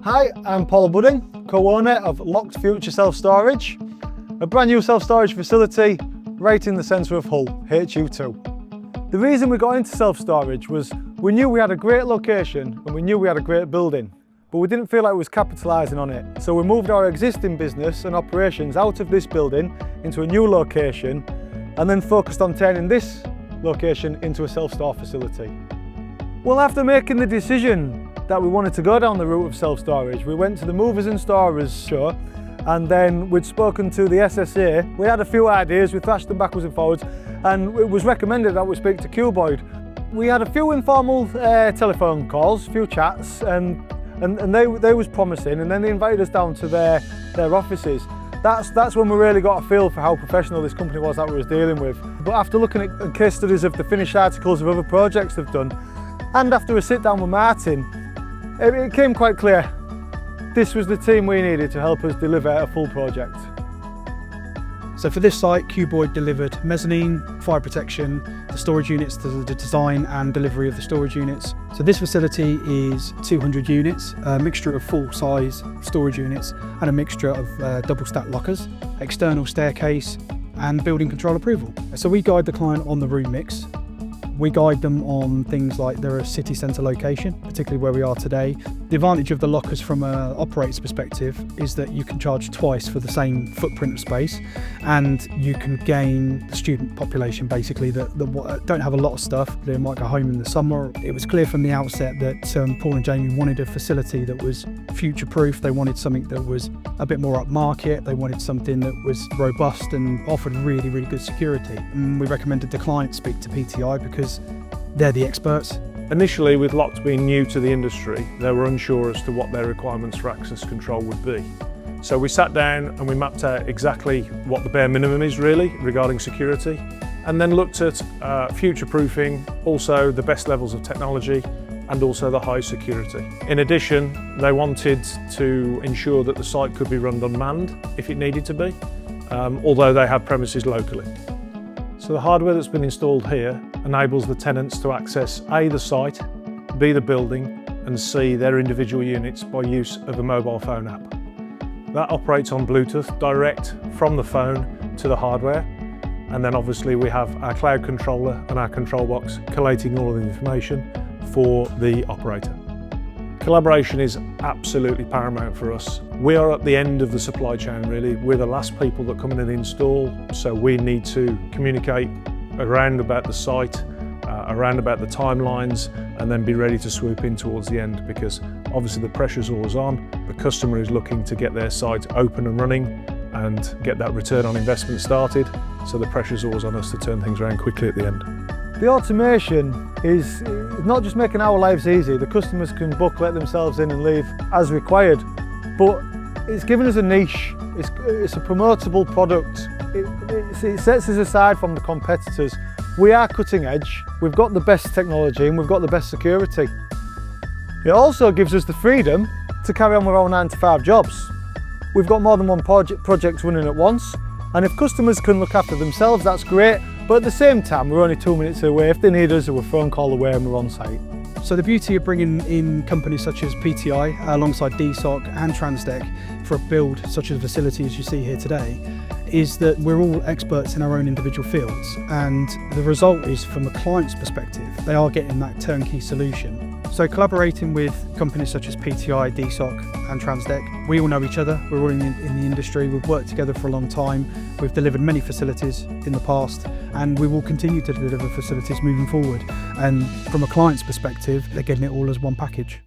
Hi, I'm Paul Budding, co-owner of Locked Future Self-Storage, a brand new self-storage facility right in the centre of Hull, HU2. The reason we got into self-storage was we knew we had a great location and we knew we had a great building, but we didn't feel like we was capitalising on it. So we moved our existing business and operations out of this building into a new location and then focused on turning this location into a self-store facility. Well, after making the decision that we wanted to go down the route of self-storage, we went to the Movers and Storers show, and then we'd spoken to the SSA. We had a few ideas, we thrashed them backwards and forwards, and it was recommended that we speak to Kuboid. We had a few informal telephone calls, a few chats, and they was promising, and then they invited us down to their offices. That's when we really got a feel for how professional this company was that we was dealing with. But after looking at case studies of the finished articles of other projects they've done, and after a sit down with Martin, it became quite clear this was the team we needed to help us deliver a full project. So for this site, Kuboid delivered mezzanine, fire protection, the storage units, the design and delivery of the storage units. So this facility is 200 units, a mixture of full-size storage units and a mixture of double-stack lockers, external staircase and building control approval. So we guide the client on the room mix. We guide them on things like they're a city centre location, particularly where we are today. The advantage of the lockers from an operator's perspective is that you can charge twice for the same footprint of space, and you can gain the student population basically that don't have a lot of stuff. They might go home in the summer. It was clear from the outset that Paul and Jamie wanted a facility that was future-proof. They wanted something that was a bit more upmarket. They wanted something that was robust and offered really, really good security. And we recommended the client speak to PTI because they're the experts. Initially, with Locked being new to the industry, they were unsure as to what their requirements for access control would be. So we sat down and we mapped out exactly what the bare minimum is really regarding security, and then looked at future-proofing, also the best levels of technology and also the high security. In addition, they wanted to ensure that the site could be run unmanned if it needed to be, although they have premises locally. So the hardware that's been installed here enables the tenants to access A, the site, B, the building, and C, their individual units by use of a mobile phone app. That operates on Bluetooth direct from the phone to the hardware, and then obviously we have our cloud controller and our control box collating all of the information for the operator. Collaboration is absolutely paramount for us. We are at the end of the supply chain really. We're the last people that come in and install, so we need to communicate around about the site, around about the timelines, and then be ready to swoop in towards the end, because obviously the pressure's always on. The customer is looking to get their site open and running and get that return on investment started, so the pressure's always on us to turn things around quickly at the end. The automation is not just making our lives easy. The customers can book, let themselves in and leave as required, but it's given us a niche. It's a promotable product. It sets us aside from the competitors. We are cutting edge, we've got the best technology and we've got the best security. It also gives us the freedom to carry on with our 9-to-5 jobs. We've got more than one project running at once, and if customers can look after themselves, that's great. But at the same time, we're only 2 minutes away. If they need us, we're a phone call away and we're on site. So the beauty of bringing in companies such as PTI alongside DSOC and Transdec for a build such a facility as you see here today is that we're all experts in our own individual fields, and the result is, from a client's perspective, they are getting that turnkey solution. So collaborating with companies such as PTI, DSOC and Transdec, we all know each other, we're all in the industry, we've worked together for a long time, we've delivered many facilities in the past, and we will continue to deliver facilities moving forward. And from a client's perspective, they're getting it all as one package.